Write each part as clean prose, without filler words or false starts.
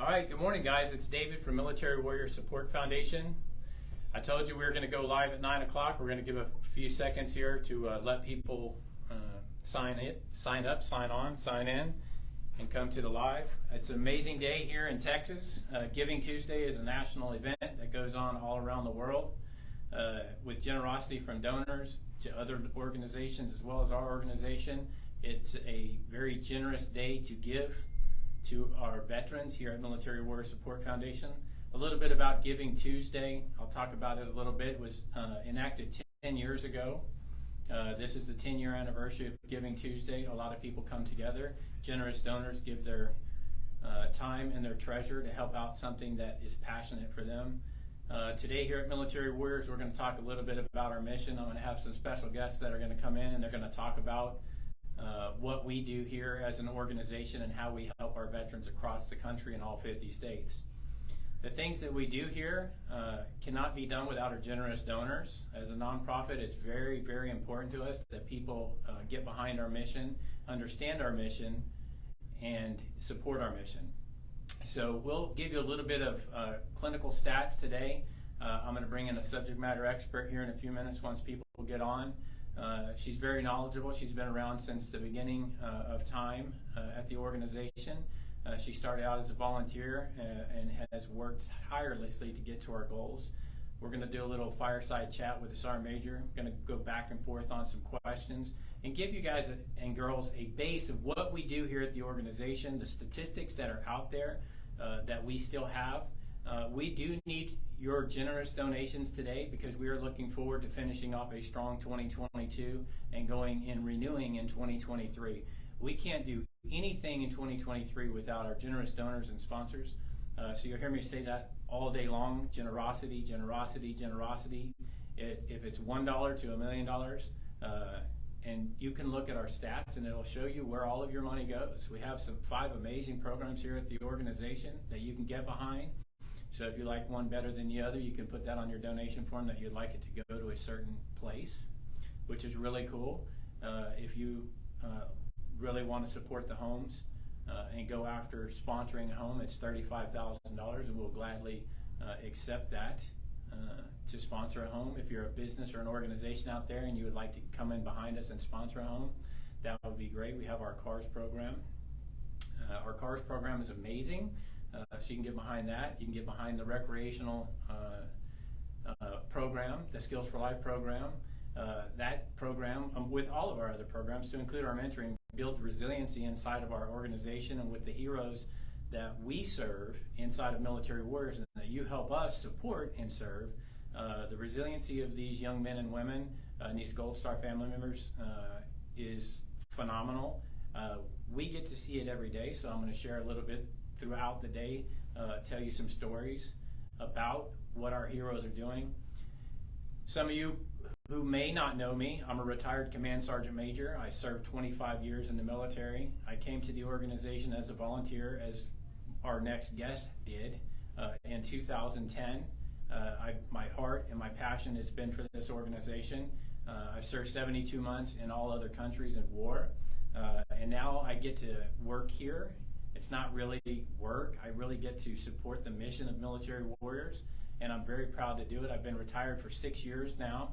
All right, good morning, guys. It's David from Military Warrior Support Foundation. I told you we were going to go live at 9 o'clock. We're going to give a few seconds here to let people sign up, sign on, sign in, and come to the live. It's an amazing day here in Texas. Giving Tuesday is a national event that goes on all around the world with generosity from donors to other organizations as well as our organization. It's a very generous day to give to our veterans here at Military Warrior Support Foundation. A little bit about Giving Tuesday. I'll talk about it a little bit. It was enacted 10 years ago. This is the 10-year anniversary of Giving Tuesday. A lot of people come together. Generous donors give their time and their treasure to help out something that is passionate for them. Today here at Military Warriors, we're going to talk a little bit about our mission. I'm going to have some special guests that are going to come in and they're going to talk about what we do here as an organization and how we help our veterans across the country in all 50 states. The things that we do here cannot be done without our generous donors. As a nonprofit, it's very, very important to us that people get behind our mission, understand our mission, and support our mission. So we'll give you a little bit of clinical stats today. I'm going to bring in a subject matter expert here in a few minutes once people get on. She's very knowledgeable. She's been around since the beginning of time at the organization. She started out as a volunteer and has worked tirelessly to get to our goals. We're going to do a little fireside chat with the Sergeant Major. We're going to go back and forth on some questions and give you guys and girls a base of what we do here at the organization, the statistics that are out there that we still have. We do need your generous donations today because we are looking forward to finishing off a strong 2022 and going and renewing in 2023. We can't do anything in 2023 without our generous donors and sponsors. So you'll hear me say that all day long: generosity, generosity, generosity. If it's $1 to $1 million, and you can look at our stats and it'll show you where all of your money goes. We have 5 amazing programs here at the organization that you can get behind. So if you like one better than the other, you can put that on your donation form that you'd like it to go to a certain place, which is really cool. If you really want to support the homes and go after sponsoring a home, it's $35,000, and we'll gladly accept that to sponsor a home. If you're a business or an organization out there and you would like to come in behind us and sponsor a home, that would be great. We have our CARS program. Our CARS program is amazing. So you can get behind that. You can get behind the recreational program, the Skills for Life program. That program, with all of our other programs, to include our mentoring, builds resiliency inside of our organization and with the heroes that we serve inside of Military Warriors and that you help us support and serve. The resiliency of these young men and women and these Gold Star family members is phenomenal. We get to see it every day, so I'm going to share a little bit throughout the day, tell you some stories about what our heroes are doing. Some of you who may not know me, I'm a retired Command Sergeant Major. I served 25 years in the military. I came to the organization as a volunteer, as our next guest did, in 2010. My heart and my passion has been for this organization. I've served 72 months in all other countries in war, and now I get to work here. It's not really work. I really get to support the mission of Military Warriors, and I'm very proud to do it. I've been retired for 6 years now,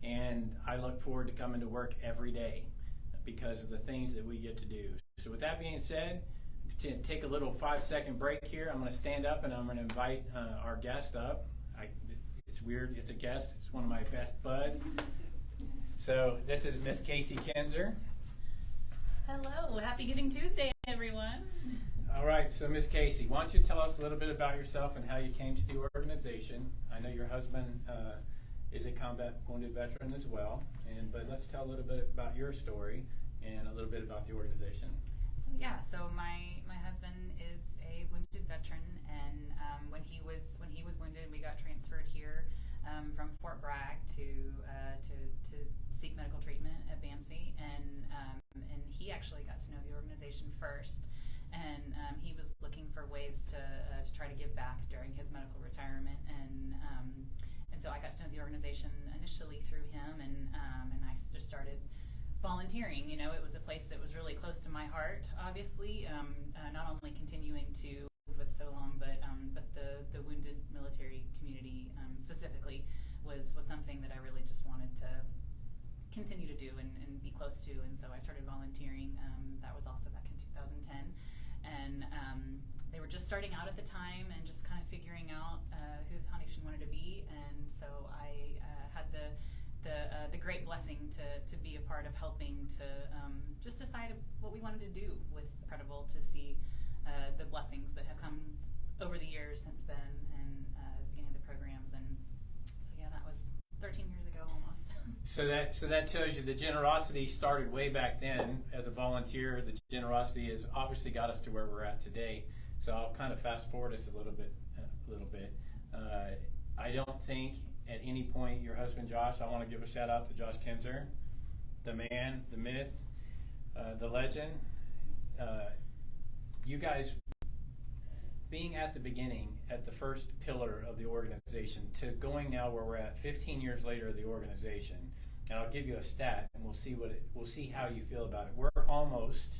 and I look forward to coming to work every day because of the things that we get to do. So with that being said, to take a little 5-second break here, I'm going to stand up and I'm going to invite our guest up. It's weird. It's a guest. It's one of my best buds. So this is Miss Casey Kinzer. Hello, happy Giving Tuesday, everyone. All right, so Miss Casey, why don't you tell us a little bit about yourself and how you came to the organization? I know your husband is a combat wounded veteran as well, but let's tell a little bit about your story and a little bit about the organization. So my husband is a wounded veteran, and when he was wounded, we got transferred here from Fort Bragg to seek medical treatment at BAMC, and he actually got to know the organization first, and he was looking for ways to try to give back during his medical retirement, and so I got to know the organization initially through him, and I just started volunteering. You know, it was a place that was really close to my heart, obviously, not only continuing to live with so long, but the wounded military community specifically was something that I really just wanted to continue to do and be close to, and so I started volunteering. That was also back in 2010, and they were just starting out at the time and just kind of figuring out who the foundation wanted to be, and so I had the great blessing to be a part of helping to just decide what we wanted to do with Credible, to see the blessings that have come over the years since then, and the beginning of the programs, and so yeah, that was 13 years ago almost. So that tells you the generosity started way back then as a volunteer. The generosity has obviously got us to where we're at today. So I'll kind of fast forward us a little bit. I don't think at any point your husband Josh, I want to give a shout out to Josh Kinzer, the man, the myth, the legend. You guys being at the beginning, at the first pillar of the organization, to going now where we're at 15 years later of the organization, and I'll give you a stat and we'll see how you feel about it. We're almost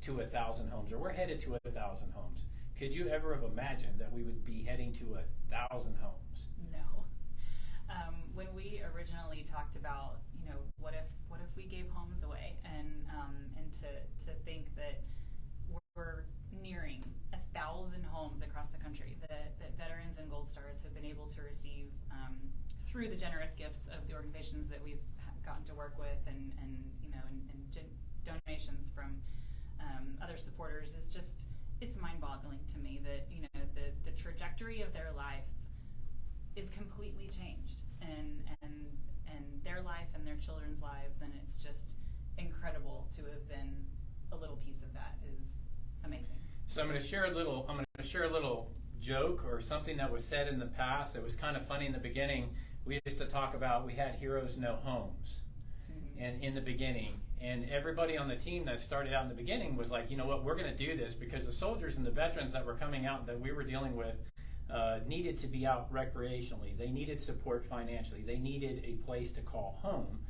to 1,000 homes, or we're headed to 1,000 homes. Could you ever have imagined that we would be heading to 1,000 homes? No. When we originally talked about, you know, what if we gave homes away, and to think that we're nearing 1,000 homes across the country that veterans and Gold Stars have been able to receive through the generous gifts of the organizations that we've gotten to work with, and you know, and donations from other supporters, is just, it's mind-boggling to me that, you know, the trajectory of their life is completely changed, and their life and their children's lives, and it's just incredible to have been a little piece of that. Is amazing. So I'm going to share a little joke, or something that was said in the past. It was kind of funny in the beginning. We used to talk about, we had heroes, no homes. Mm-hmm. And in the beginning, and everybody on the team that started out in the beginning was like, you know what, we're going to do this because the soldiers and the veterans that were coming out that we were dealing with needed to be out recreationally. They needed support financially. They needed a place to call home.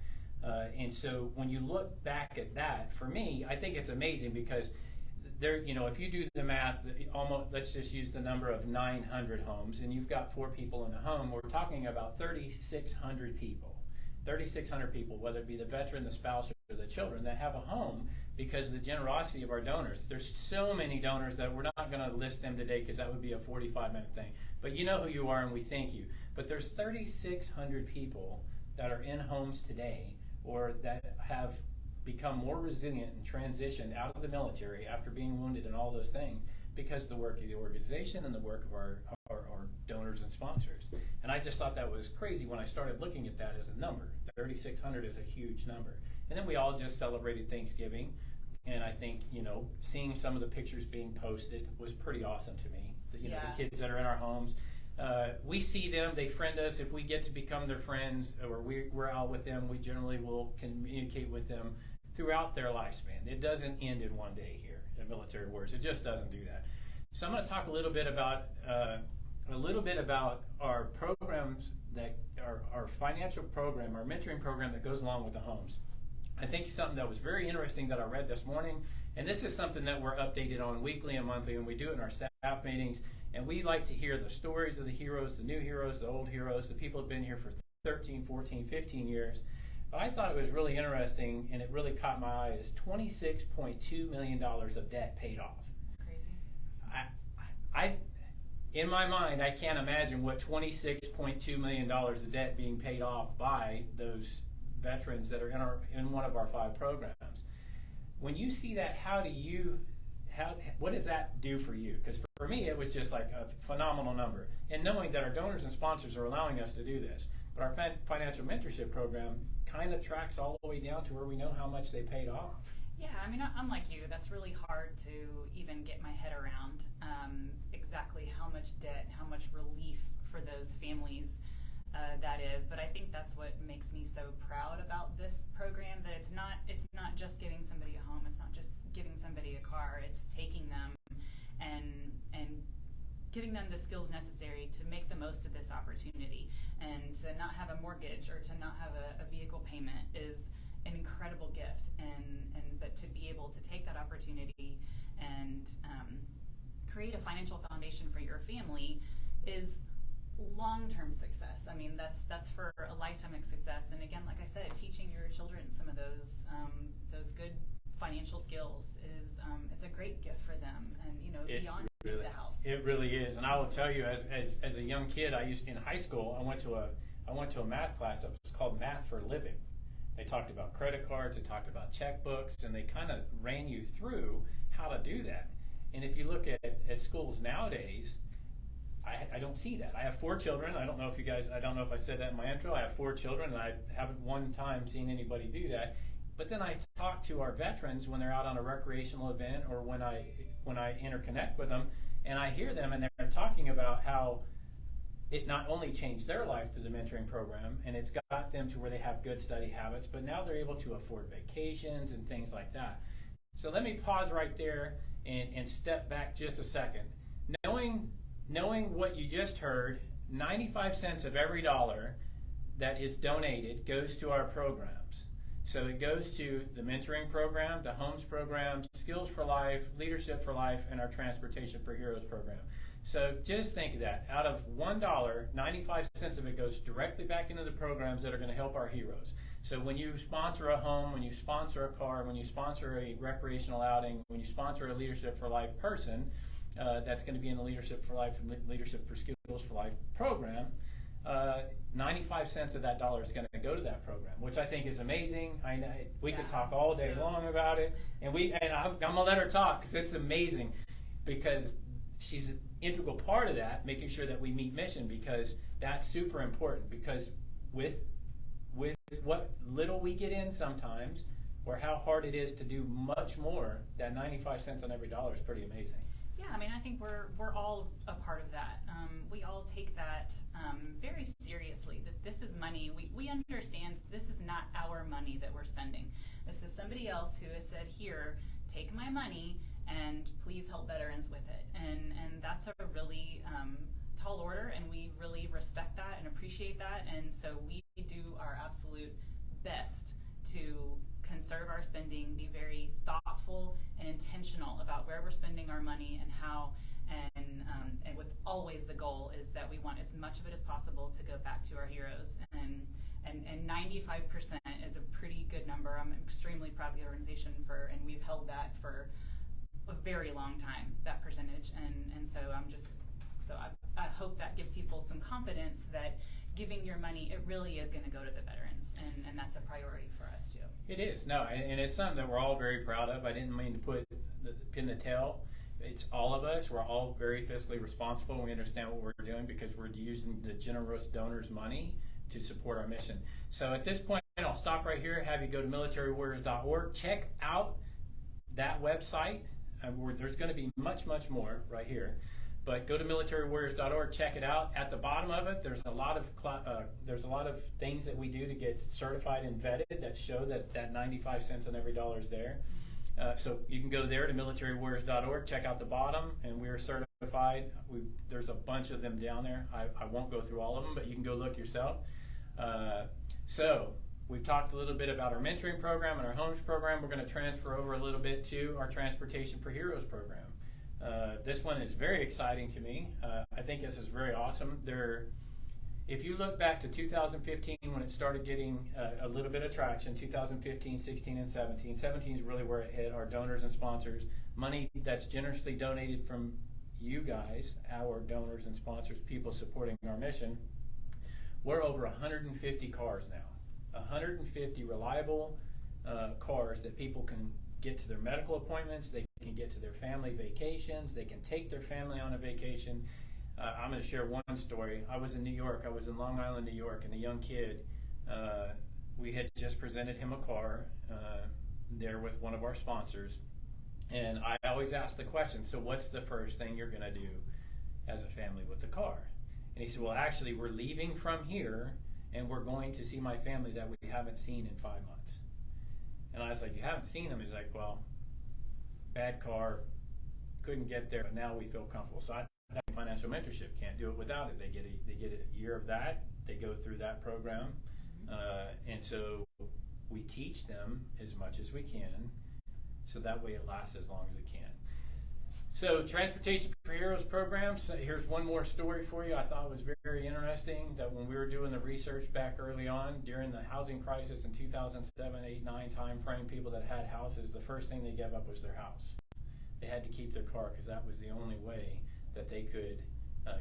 And so when you look back at that, for me, I think it's amazing because there, you know, if you do the math, almost, let's just use the number of 900 homes, and you've got 4 people in a home, we're talking about 3,600 people. 3,600 people, whether it be the veteran, the spouse, or the children, that have a home because of the generosity of our donors. There's so many donors that we're not going to list them today because that would be a 45-minute thing. But you know who you are, and we thank you. But there's 3,600 people that are in homes today, or that have become more resilient and transitioned out of the military after being wounded and all those things because of the work of the organization and the work of our donors and sponsors. And I just thought that was crazy when I started looking at that as a number. 3,600 is a huge number. And then we all just celebrated Thanksgiving, and I think, you know, seeing some of the pictures being posted was pretty awesome to me. You know, the kids that are in our homes, we see them, they friend us. If we get to become their friends, or we're out with them, we generally will communicate with them throughout their lifespan. It doesn't end in one day here at Military Warriors. It just doesn't do that. So I'm going to talk a little bit about our programs, that our financial program, our mentoring program that goes along with the homes. I think something that was very interesting that I read this morning, and this is something that we're updated on weekly and monthly, and we do it in our staff meetings, and we like to hear the stories of the heroes, the new heroes, the old heroes, the people who have been here for 13, 14, 15 years. But I thought it was really interesting, and it really caught my eye, is $26.2 million of debt paid off. Crazy. In my mind, I can't imagine what $26.2 million of debt being paid off by those veterans that are in one of our 5 programs. When you see that, what does that do for you? Because for me, it was just like a phenomenal number. And knowing that our donors and sponsors are allowing us to do this, but our financial mentorship program kind of tracks all the way down to where we know how much they paid off. Yeah, I mean, unlike you, that's really hard to even get my head around exactly how much debt and how much relief for those families that is. But I think that's what makes me so proud about this program, that it's not just giving somebody a home, it's not just giving somebody a car, it's taking them and giving them the skills necessary to make the most of this opportunity, and to not have a mortgage or to not have a vehicle payment is an incredible gift, and but to be able to take that opportunity and create a financial foundation for your family is long-term success. I mean, that's for a lifetime of success. And again, like I said, teaching your children some of those good financial skills is a great gift for them, and beyond just a house. It really is. And I will tell you, as a young kid, in high school, I went to a math class that was called Math for a Living. They talked about credit cards, they talked about checkbooks, and they kind of ran you through how to do that. And if you look at schools nowadays, I don't see that. I have 4 children. I don't know if I said that in my intro. I have 4 children, and I haven't one time seen anybody do that. But then I talk to our veterans when they're out on a recreational event, or when I interconnect with them, and I hear them, and they're talking about how it not only changed their life through the mentoring program, and it's got them to where they have good study habits, but now they're able to afford vacations and things like that. So let me pause right there and step back just a second. Knowing what you just heard, 95 cents of every dollar that is donated goes to our programs. So it goes to the mentoring program, the homes program, Skills for Life, Leadership for Life, and our Transportation for Heroes program. So just think of that. Out of $1, 95 cents of it goes directly back into the programs that are going to help our heroes. So when you sponsor a home, when you sponsor a car, when you sponsor a recreational outing, when you sponsor a Leadership for Life person, that's going to be in the Leadership for Life and Leadership for Skills for Life program, 95 cents of that dollar is going to go to that program, which I think is amazing. We could talk all day long about it, and I'm going to let her talk because it's amazing, because she's an integral part of that, making sure that we meet mission, because that's super important, because with what little we get in sometimes, or how hard it is to do much more, that 95 cents on every dollar is pretty amazing. Yeah, I mean, I think we're all a part of that. We all take that very seriously, that this is money. We understand this is not our money that we're spending. This is somebody else who has said, here, take my money and please help veterans with it. And that's a really tall order, and we really respect that and appreciate that. And so we do our absolute best to conserve our spending, be very thoughtful and intentional about where we're spending our money and how, and with always the goal is that we want as much of it as possible to go back to our heroes. And 95% is a pretty good number. I'm extremely proud of the organization and we've held that for a very long time, that percentage. And so I hope that gives people some confidence that giving your money, it really is going to go to the veterans, and that's a priority for us too. It is, no, and it's something that we're all very proud of. I didn't mean to put the pin in the tail. It's all of us. We're all very fiscally responsible. We understand what we're doing because we're using the generous donors' money to support our mission. So at this point, I'll stop right here, have you go to militarywarriors.org, check out that website. There's going to be much, much more right here. But go to militarywarriors.org, check it out. At the bottom of it, there's a lot of things that we do to get certified and vetted that show that 95 cents on every dollar is there. So you can go there to militarywarriors.org, check out the bottom, and we're certified. There's a bunch of them down there. I won't go through all of them, but you can go look yourself. So we've talked a little bit about our mentoring program and our homes program. We're going to transfer over a little bit to our Transportation for Heroes program. This one is very exciting to me. I think this is very awesome. If you look back to 2015 when it started getting a little bit of traction, 2015, 16, and 17. 17 is really where it hit, our donors and sponsors. Money that's generously donated from you guys, our donors and sponsors, people supporting our mission. We're over 150 cars now. 150 reliable cars that people can get to their medical appointments, they can get to their family vacations, they can take their family on a vacation. I'm going to share one story. I was in New York. I was in Long Island, New York, and a young kid, we had just presented him a car there with one of our sponsors. And I always ask the question, so what's the first thing you're going to do as a family with the car? And he said, well, actually, we're leaving from here, and we're going to see my family that we haven't seen in 5 months. And I was like, you haven't seen them? He's like, well, bad car, couldn't get there, but now we feel comfortable. So I think financial mentorship can't do it without it. They get a year of that. They go through that program. And so we teach them as much as we can, so that way it lasts as long as it can. So Transportation for Heroes program, so here's one more story for you I thought was very interesting, that when we were doing the research back early on during the housing crisis in 2007, 8, 9 time frame, people that had houses, the first thing they gave up was their house. They had to keep their car because that was the only way that they could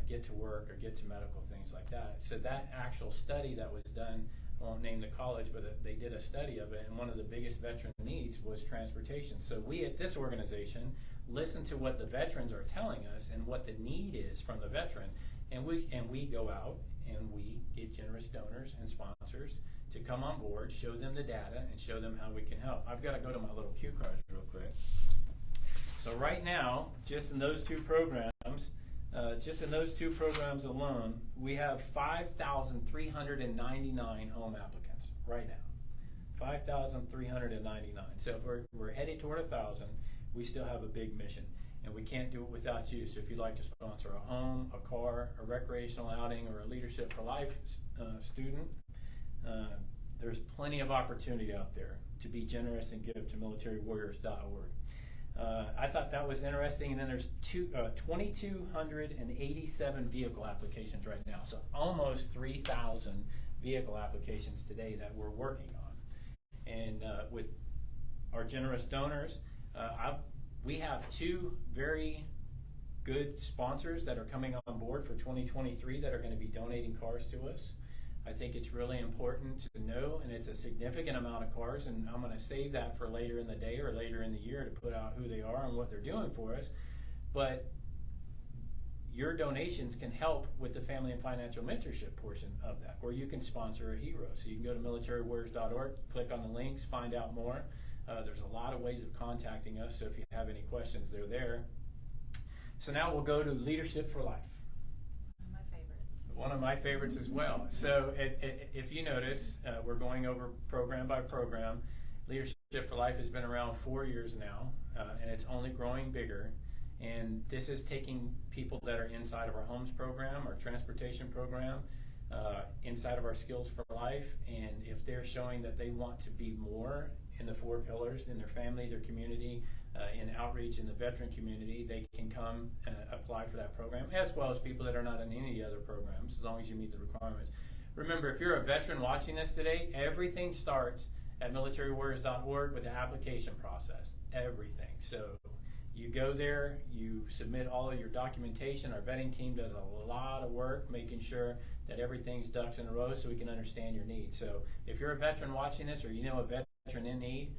get to work or get to medical things like that. So that actual study that was done, I won't name the college, but they did a study of it, and one of the biggest veteran needs was transportation. So we at this organization listen to what the veterans are telling us and what the need is from the veteran, and we go out and we get generous donors and sponsors to come on board, show them the data, and show them how we can help. I've got to go to my little cue cards real quick. So right now, just in those two programs alone, we have 5,399 home applicants right now. 5,399. So if we're headed toward 1,000, we still have a big mission, and we can't do it without you. So if you'd like to sponsor a home, a car, a recreational outing, or a Leadership for Life student, there's plenty of opportunity out there to be generous and give to militarywarriors.org. I thought that was interesting, and then there's 2,287 vehicle applications right now, so almost 3,000 vehicle applications today that we're working on. And with our generous donors, we have 2 very good sponsors that are coming on board for 2023 that are going to be donating cars to us. I think it's really important to know, and it's a significant amount of cars, and I'm going to save that for later in the day or later in the year to put out who they are and what they're doing for us. But your donations can help with the family and financial mentorship portion of that, where you can sponsor a hero. So you can go to militarywarriors.org, click on the links, find out more. There's a lot of ways of contacting us, so if you have any questions, they're there. So now we'll go to Leadership for Life. One of my favorites as well. So if you notice, we're going over program by program. Leadership for Life has been around 4 years now, and it's only growing bigger. And this is taking people that are inside of our homes program, our transportation program, inside of our Skills for Life, and if they're showing that they want to be more in the 4 pillars, in their family, their community, in outreach in the veteran community, they can come apply for that program, as well as people that are not in any other programs, as long as you meet the requirements. Remember, if you're a veteran watching this today, everything starts at militarywarriors.org with the application process, everything. So you go there, you submit all of your documentation. Our vetting team does a lot of work making sure that everything's ducks in a row so we can understand your needs. So if you're a veteran watching this, or you know a veteran in need,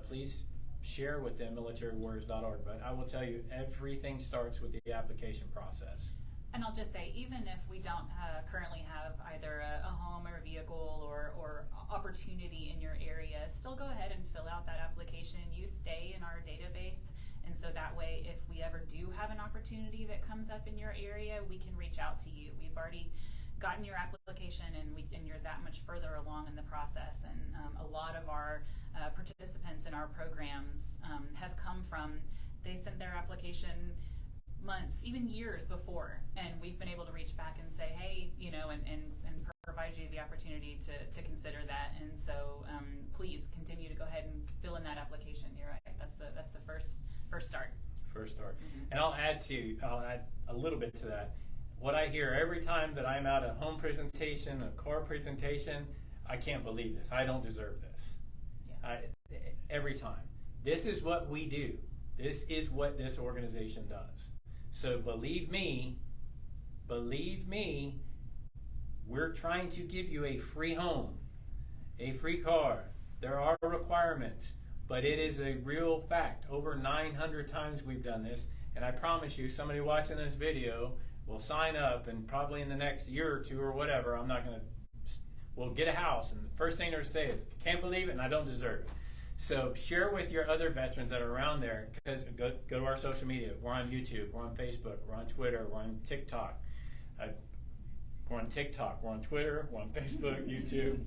please share with them militarywarriors.org. But I will tell you, everything starts with the application process. And I'll just say, even if we don't currently have either a home or a vehicle or opportunity in your area, still go ahead and fill out that application. You stay in our database, and so that way, if we ever do have an opportunity that comes up in your area, we can reach out to you. We've already gotten your application, and you're that much further along in the process. And a lot of our participants in our programs have come from, they sent their application months, even years before, and we've been able to reach back and say, hey, and provide you the opportunity to consider that. And so please continue to go ahead and fill in that application. You're right, that's the first start. First start. Mm-hmm. And I'll add a little bit to that. What I hear every time that I'm at a home presentation, a car presentation, I can't believe this. I don't deserve this. Yes. Every time. This is what we do. This is what this organization does. So believe me, we're trying to give you a free home, a free car. There are requirements, but it is a real fact. Over 900 times we've done this, and I promise you, somebody watching this video will sign up, and probably in the next year or 2 or whatever, we'll get a house, and the first thing they'll say is, can't believe it and I don't deserve it. So share with your other veterans that are around there, because go to our social media. We're on YouTube, we're on Facebook, we're on Twitter, we're on TikTok. We're on Twitter, we're on Facebook, YouTube.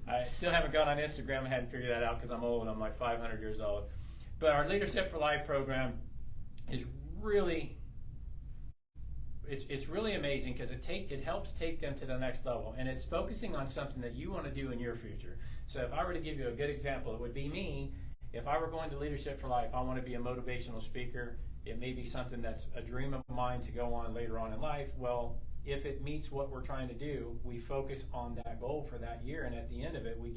I still haven't gone on Instagram. I hadn't figured that out because I'm old. I'm like 500 years old. But our Leadership for Life program is really it's really amazing because it helps take them to the next level, and it's focusing on something that you want to do in your future. So if I were to give you a good example, it would be me. If I were going to Leadership for Life, I want to be a motivational speaker. It may be something that's a dream of mine to go on later on in life. Well, if it meets what we're trying to do, we focus on that goal for that year, and at the end of it, we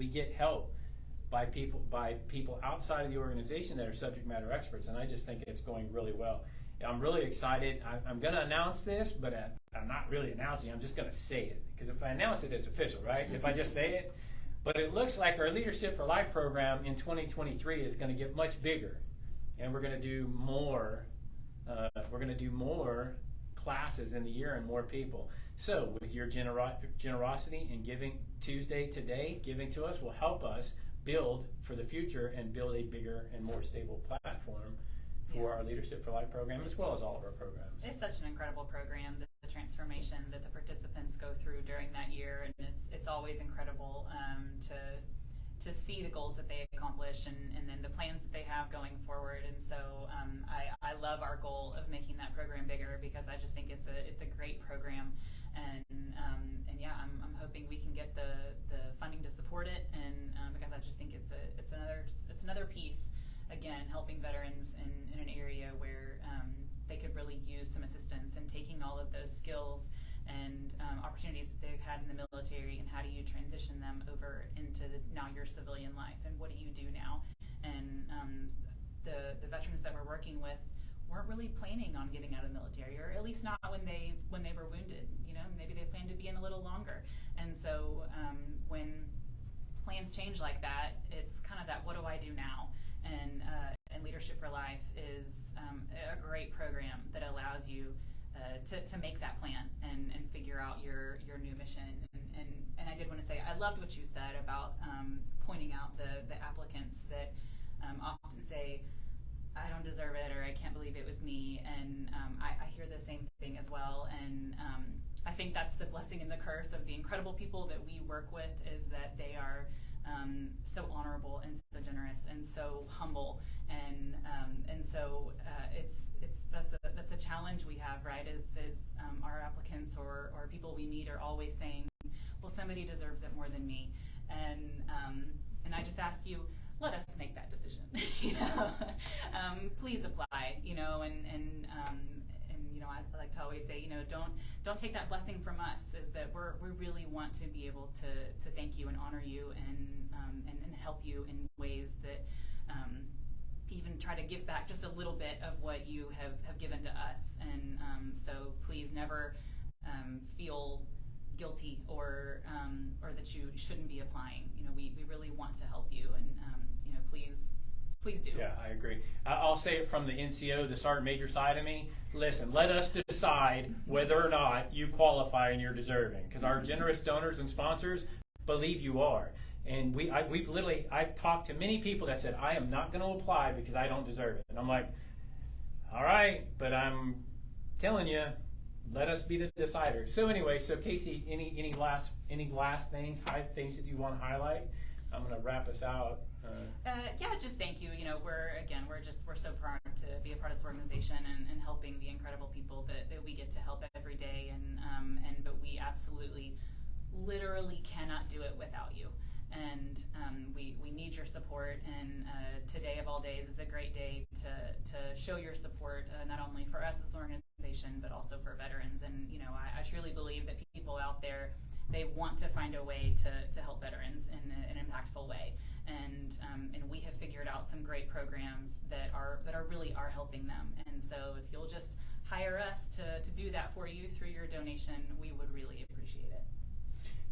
get help by people outside of the organization that are subject matter experts, and I just think it's going really well. I'm really excited. I'm going to announce this, but I'm not really announcing. I'm just going to say it, because if I announce it, it's official, right? If I just say it. But it looks like our Leadership for Life program in 2023 is going to get much bigger, and we're going to do more. We're going to do more classes in the year and more people. So with your generosity and Giving Tuesday today, giving to us will help us build for the future and build a bigger and more stable platform for our Leadership for Life program, as well as all of our programs. It's such an incredible program, the transformation that the participants go through during that year, and it's always incredible to see the goals that they accomplish and then the plans that they have going forward. And so I love our goal of making that program bigger, because I just think it's a great program, and yeah, I'm hoping we can get the funding to support it, and because I just think it's another piece, again, helping veterans in an area where they could really use some assistance in taking all of those skills and opportunities that they've had in the military, and how do you transition them over into now your civilian life, and what do you do now? And the veterans that we're working with weren't really planning on getting out of the military, or at least not when they were wounded. Maybe they planned to be in a little longer. And so when plans change like that, it's kind of that, what do I do now? And Leadership for Life is a great program that allows you to make that plan and figure out your new mission. And I did want to say, I loved what you said about pointing out the applicants that often say, I don't deserve it, or I can't believe it was me. And I hear the same thing as well. And I think that's the blessing and the curse of the incredible people that we work with, is that they are so honorable and so generous and so humble, and so that's a challenge we have, right? Is our applicants or people we meet are always saying, well, somebody deserves it more than me, and I just ask you, let us make that decision. Please apply. I like to always say, don't take that blessing from us. Is that we really want to be able to thank you and honor you and help you in ways that even try to give back just a little bit of what you have given to us. And so please never feel guilty or that you shouldn't be applying. We really want to help you, and please do. Yeah, I agree. I'll say it from the NCO, the Sergeant Major side of me. Listen, let us decide whether or not you qualify and you're deserving, because our generous donors and sponsors believe you are. And I've talked to many people that said, I am not going to apply because I don't deserve it. And I'm like, all right, but I'm telling you, let us be the decider. So anyway, Casey, any last things that you want to highlight? I'm going to wrap us out. Just thank you. We're so proud to be a part of this organization and helping the incredible people that we get to help every day. But we absolutely, literally cannot do it without you. And we need your support. And today of all days is a great day to show your support, not only for us as an organization, but also for veterans. And I truly believe that people out there, they want to find a way to help veterans in an impactful way, and we have figured out some great programs that are really helping them. And so if you'll just hire us to do that for you through your donation, we would really appreciate it.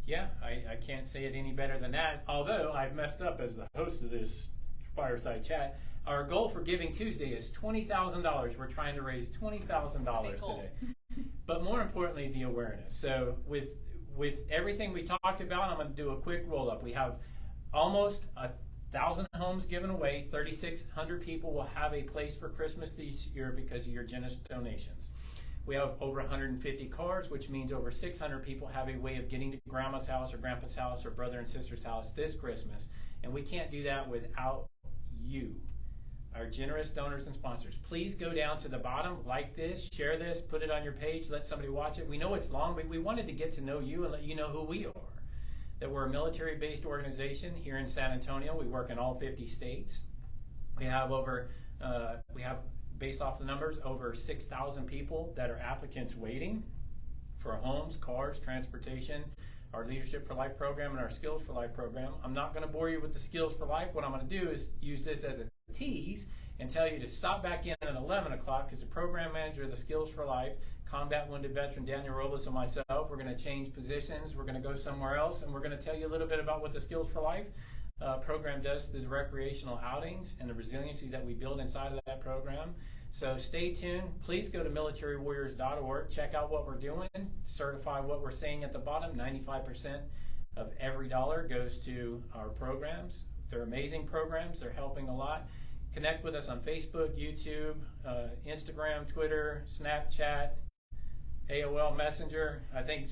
Yeah, I can't say it any better than that. Although I've messed up as the host of this fireside chat. Our goal for Giving Tuesday is $20,000. We're trying to raise $20,000 today. But more importantly, the awareness. So with everything we talked about, I'm going to do a quick roll-up. We have almost 1,000 homes given away. 3,600 people will have a place for Christmas this year because of your generous donations. We have over 150 cars, which means over 600 people have a way of getting to grandma's house or grandpa's house or brother and sister's house this Christmas. And we can't do that without you, our generous donors and sponsors. Please go down to the bottom, like this, share this, put it on your page, let somebody watch it. We know it's long, but we wanted to get to know you and let you know who we are. That we're a military-based organization here in San Antonio. We work in all 50 states. We have based off the numbers, over 6,000 people that are applicants waiting for homes, cars, transportation, our Leadership for Life program, and our Skills for Life program. I'm not going to bore you with the Skills for Life. What I'm going to do is use this as a tease and tell you to stop back in at 11 o'clock because the program manager of the Skills for Life, combat wounded veteran Daniel Robles and myself, we're going to change positions. We're going to go somewhere else, and we're going to tell you a little bit about what the Skills for Life program does to the recreational outings and the resiliency that we build inside of that program. So stay tuned. Please go to militarywarriors.org. Check out what we're doing. Certify what we're saying at the bottom. 95% of every dollar goes to our programs. They're amazing programs. They're helping a lot. Connect with us on Facebook, YouTube, Instagram, Twitter, Snapchat, AOL Messenger. I think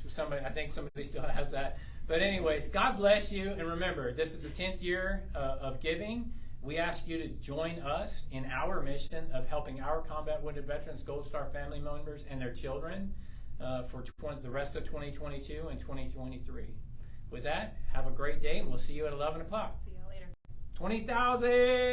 somebody still has that. But anyways, God bless you. And remember, this is the 10th year of giving. We ask you to join us in our mission of helping our combat wounded veterans, Gold Star family members, and their children for the rest of 2022 and 2023. With that, have a great day, and we'll see you at 11 o'clock. See y'all later. 20,000!